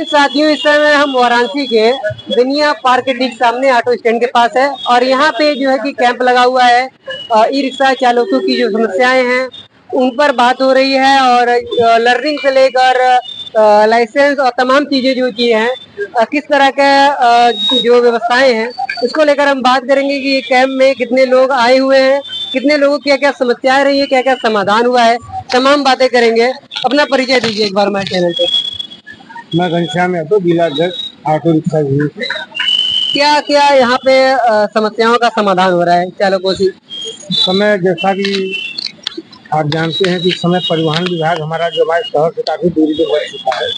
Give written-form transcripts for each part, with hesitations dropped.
साथियों, इस समय हम वाराणसी के दुनिया पार्क के ठीक सामने ऑटो स्टैंड के पास है और यहाँ पे जो है कि कैंप लगा हुआ है। ई रिक्शा चालकों की जो समस्याएं हैं उन पर बात हो रही है और लर्निंग से लेकर लाइसेंस और तमाम चीजें जो की हैं, किस तरह के जो व्यवस्थाएं हैं उसको लेकर हम बात करेंगे कि ये कैंप में कितने लोग आए हुए हैं, कितने लोगों की क्या क्या समस्याएं रही है, क्या क्या समाधान हुआ है, तमाम बातें करेंगे। अपना परिचय दीजिए एक बार हमारे चैनल पे। मैं घनश्याम यादव, जिला अध्यक्ष ऑटो रिक्शा यूनियन। क्या क्या यहाँ पे समस्याओं का समाधान हो रहा है चालकों से? समय जैसा कि आप जानते हैं कि इस समय परिवहन विभाग हमारा जो हमारे शहर से काफी दूरी पे बढ़ चुका है,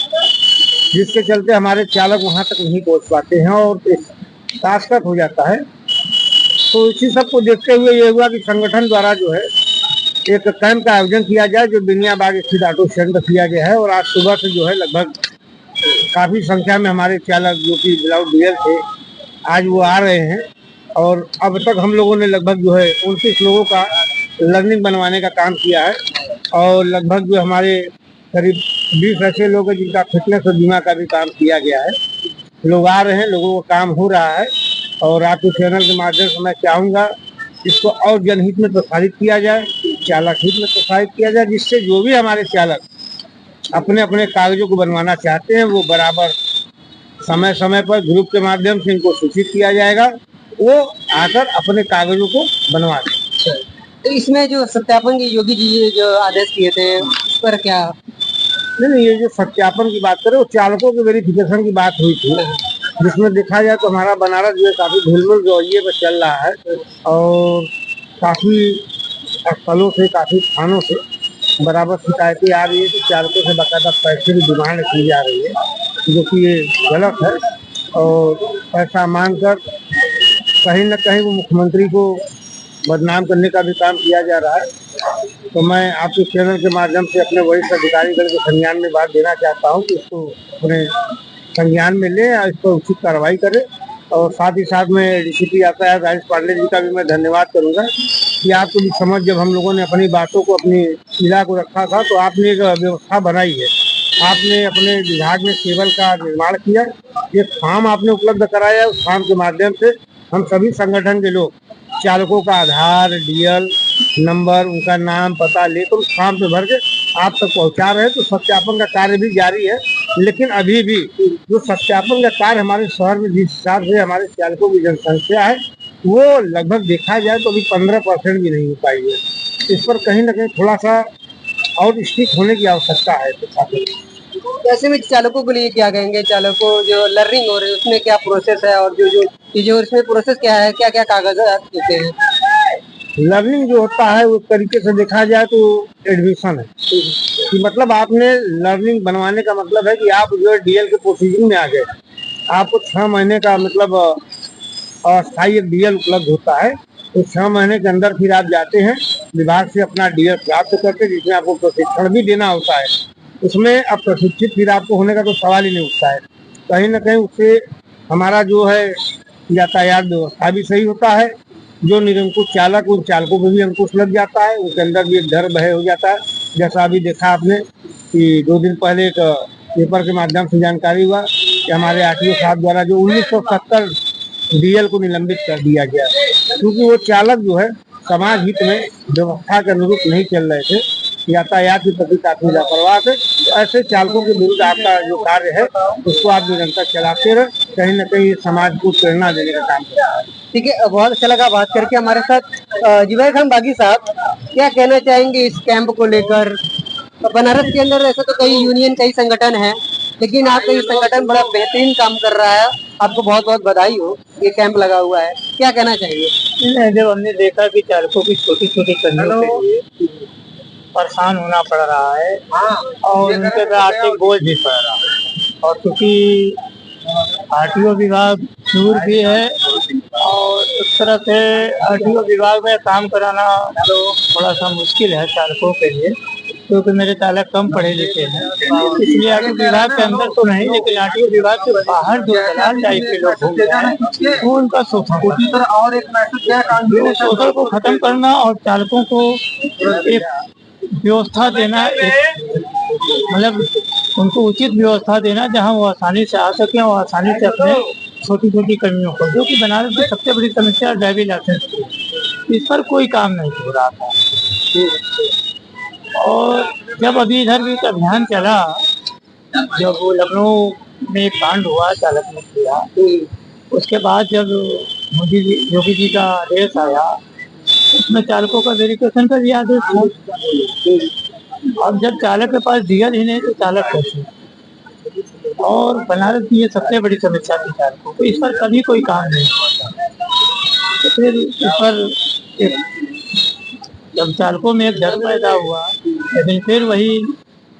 जिसके चलते हमारे चालक वहां तक नहीं पहुंच पाते हैं और ताशकत हो जाता है। तो इसी सब को देखते हुए ये हुआ कि संगठन द्वारा जो है एक कैंप का आयोजन किया जाए, जो बिनिया बाग स्थित ऑटो स्टैंड पर किया गया है। और आज सुबह से जो है लगभग काफी संख्या में हमारे चालक जो कि विदाउट डीएल थे, आज वो आ रहे हैं। और अब तक हम लोगों ने लगभग जो है 29 लोगों का लर्निंग बनवाने का काम किया है और लगभग जो हमारे करीब 20 ऐसे लोग हैं जिनका फिटनेस और बीमा का भी काम किया गया है। लोग आ रहे हैं, लोगों का काम हो रहा है और आपके चैनल के माध्यम से मैं चाहूँगा इसको और जनहित में प्रसारित किया जाए, चालक हित में प्रसारित किया जाए, जिससे जो भी हमारे चालक अपने अपने कागजों को बनवाना चाहते हैं वो बराबर समय समय पर ग्रुप के माध्यम से इनको सूचित किया जाएगा, वो आकर अपने कागजों को बनवा दें। तो इसमें जो सत्यापन की योगी जी जो आदेश किए थे उस पर क्या? नहीं, ये जो सत्यापन की बात करें वो चालकों के वेरिफिकेशन की बात हुई थी, जिसमें देखा जाए तो हमारा बनारस जो है काफी ढिलमुल रवैये पर चल रहा है और काफी स्थलों से, काफी थानों से बराबर शिकायतें आ रही है कि चालकों से बाकायदा पैसे की डिमांड की जा रही है, जो कि ये गलत है। और पैसा मांगकर कहीं न कहीं वो मुख्यमंत्री को बदनाम करने का भी काम किया जा रहा है। तो मैं आपके चैनल के माध्यम से अपने वरिष्ठ अधिकारीगण के संज्ञान में बात देना चाहता हूँ कि इसको अपने संज्ञान में लें और इस पर उचित कार्रवाई करें। और साथ ही साथ में डीसीपी यातायात राजेश पांडे जी का भी मैं धन्यवाद करूँगा कि आपको भी समझ, जब हम लोगों ने अपनी बातों को, अपनी पीड़ा को रखा था तो आपने एक व्यवस्था बनाई है। आपने अपने विभाग में केबल का निर्माण किया, एक फॉर्म आपने उपलब्ध कराया, उस फॉर्म के माध्यम से हम सभी संगठन के लोग चालकों का आधार, डीएल नंबर, उनका नाम पता लेकर उस फॉर्म पे भर के आप तक पहुंचा रहे हैं। तो सत्यापन का कार्य भी जारी है, लेकिन अभी भी जो सत्यापन का कार्य हमारे शहर में जिस हिसाब से हमारे चालकों की जनसंख्या है वो लगभग देखा जाए तो अभी 15% भी नहीं हो पाई है। इस पर कहीं ना कहीं थोड़ा सा और स्ट्रिक्ट होने की आवश्यकता है। ऐसे में चालकों के लिए क्या कहेंगे? चालकों जो लर्निंग हो रही है उसमें क्या प्रोसेस है और जो जो इसमें प्रोसेस क्या है, क्या क्या कागजात देते हैं? लर्निंग जो होता है वो तरीके से देखा जाए तो एडमिशन है कि मतलब आपने लर्निंग बनवाने का मतलब है कि आप जो है डीएल के प्रोसीजर में आ गए। आपको 6 महीने का मतलब अस्थायी एक डीएल उपलब्ध होता है। तो 6 महीने के अंदर फिर आप जाते हैं विभाग से अपना डीएल प्राप्त करके, जिसमें आपको प्रशिक्षण भी देना होता है। उसमें अब प्रशिक्षित फिर आपको होने का तो सवाल ही नहीं उठता है। कहीं ना कहीं उससे हमारा जो है यातायात व्यवस्था भी सही होता है। जो निरंकुश चालक, उन चालकों पर भी अंकुश लग जाता है, उनके अंदर भी एक डर भय हो जाता है। जैसा अभी देखा आपने कि 2 दिन पहले एक पेपर के माध्यम से जानकारी हुआ कि हमारे आरटीओ साहब द्वारा जो 1970 डीएल को निलंबित कर दिया गया, क्योंकि वो चालक जो है समाज हित में व्यवस्था के अनुरूप नहीं चल रहे थे, यातायात के प्रति काफी लापरवाह थे। तो ऐसे चालकों के विरुद्ध आपका जो कार्य है उसको आप निरंतर चलाते रहे, कहीं न कहीं समाज को प्रेरणा देने का काम करता है। ठीक है, बहुत अच्छा लगा बात करके। हमारे साथ जुबैर खान बागी साहब, क्या कहना चाहेंगे इस कैंप को लेकर? बनारस के अंदर ऐसे तो कई यूनियन, कई संगठन हैं, लेकिन आपका ये संगठन बड़ा बेहतरीन काम कर रहा है, आपको बहुत बहुत बधाई हो। ये कैंप लगा हुआ है, क्या कहना चाहिए? जब हमने देखा कि चालकों की छोटी छोटी कमियों के लिए परेशान होना पड़ रहा है और उनके पे आर्थिक बोझ भी पड़ रहा है, और क्योंकि आरटीओ विभाग दूर भी है और उस तरह से आरटीओ विभाग में काम कराना तो थोड़ा सा मुश्किल है चालकों के लिए, क्योंकि मेरे चालक कम पढ़े लिखे हैं। इसलिए आरटीओ विभाग के अंदर तो नहीं, लेकिन आरटीओ विभाग के बाहर जो दलाल टाइप के लोग घूम रहे हैं वो उनका शोषण को खत्म करना और चालकों को एक व्यवस्था देना, एक मतलब उनको उचित व्यवस्था देना जहां वो आसानी से आ सकें और आसानी से अपने छोटी छोटी कमियों को, जो कि बनारस की सबसे बड़ी समस्या ड्राइविंग लाइसेंस की, इस पर कोई काम नहीं हो रहा था। और जब अभी इधर भी एक अभियान चला, जब वो लखनऊ में एक कांड हुआ चालक ने किया, उसके बाद जब मोदी जी योगी जी का आदेश आया, उसमें चालकों का वेरिफिकेशन का भी आदेश था। अब जब चालक के पास डीएल ही नहीं तो चालक कैसे? और बनारस की ये सबसे बड़ी समस्या थी चालकों को, इस पर कभी कोई काम नहीं हुआ। तो फिर इस पर जब चालकों में एक डर पैदा हुआ, लेकिन फिर वही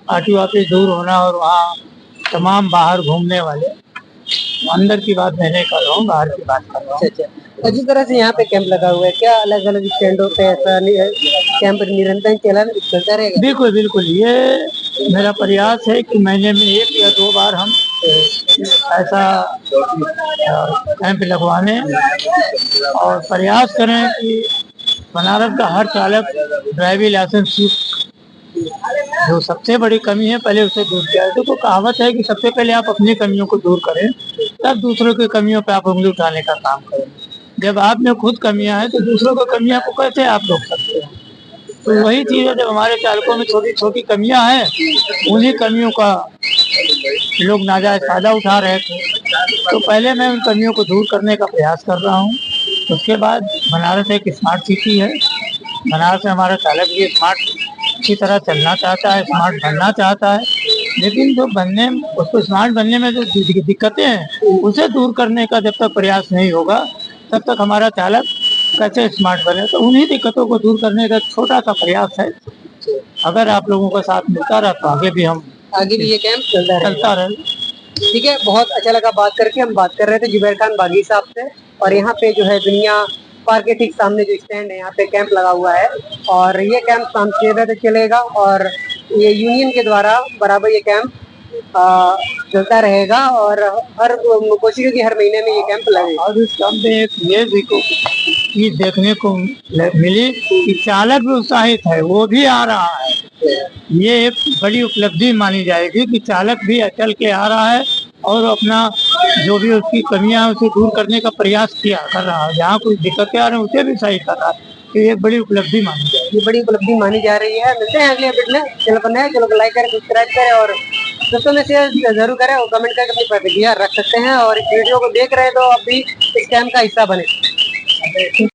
आरटीओ ऑफिस दूर होना और वहाँ तमाम बाहर घूमने वाले, अंदर की बात मैं नहीं कर रहा हूँ, बाहर की बात कर रहा हूँ। अच्छा, जिस तरह से यहाँ पे कैंप लगा हुआ है, क्या अलग अलग स्टैंडों पे ऐसा कैंप निरंतर चलता रहेगा? बिल्कुल बिल्कुल, ये मेरा प्रयास है कि महीने में 1 या 2 बार हम ऐसा कैंप लगवाने और प्रयास करें कि बनारस का हर चालक ड्राइविंग लाइसेंस की जो सबसे बड़ी कमी है पहले उसे दूर किया जाए। तो कहावत है कि सबसे पहले आप अपनी कमियों को दूर करें, तब दूसरों की कमियों पे आप उंगली उठाने का काम करें। जब आप में खुद कमियां हैं तो दूसरों की कमियां को कैसे आप रोक सकते हैं? तो वही चीज़ है, जब हमारे चालकों में छोटी छोटी कमियां हैं, उन्हीं कमियों का लोग नाजायज फायदा उठा रहे थे। तो पहले मैं उन कमियों को दूर करने का प्रयास कर रहा हूँ। उसके बाद बनारस एक स्मार्ट सिटी है, बनारस में हमारा चालक भी स्मार्ट की तरह चलना चाहता है, स्मार्ट बनना चाहता है, लेकिन जो बनने उसको स्मार्ट बनने में जो दिक्कतें हैं उसे दूर करने का जब तक प्रयास नहीं होगा तब तक हमारा चालक कैसे स्मार्ट बने। तो उन्हीं दिक्कतों को दूर करने का छोटा सा प्रयास है। अगर आप लोगों का साथ मिलता रहा तो आगे भी ये कैंप चलता रहे। ठीक है, बहुत अच्छा लगा बात करके। हम बात कर रहे थे जुबैर खान बागी साहब से, और यहाँ पे जो है दुनिया पार्क के ठीक सामने जो स्टैंड है, यहाँ पे कैंप लगा हुआ है और ये कैंप शाम 6 बजे तक चलेगा और ये यूनियन के द्वारा बराबर ये कैंप चलता रहेगा और हर कोशिश होगी हर महीने में ये कैंप लगेगा। और इस कैंप में एक ये भी चीज देखने को मिली कि चालक भी उत्साहित है, वो भी आ रहा है। ये एक बड़ी उपलब्धि मानी जाएगी कि चालक भी चल के आ रहा है और अपना जो भी उसकी कमियां हैं उसे दूर करने का प्रयास कर रहा है। जहाँ कोई दिक्कतें आ रही हैं उसे भी सही कर रहा है। तो ये बड़ी उपलब्धि मानी जाएगी, ये बड़ी उपलब्धि मानी जा रही है। मिलते हैं अगले अपडेट में। चैनल पर नए चैनल को लाइक करें, सब्सक्राइब करें और दोस्तों में शेयर जरूर करें और कमेंट करके अपनी प्रतिक्रिया रख सकते हैं। और इस वीडियो को देख रहे हैं तो आप भी इस कैंप का हिस्सा बने।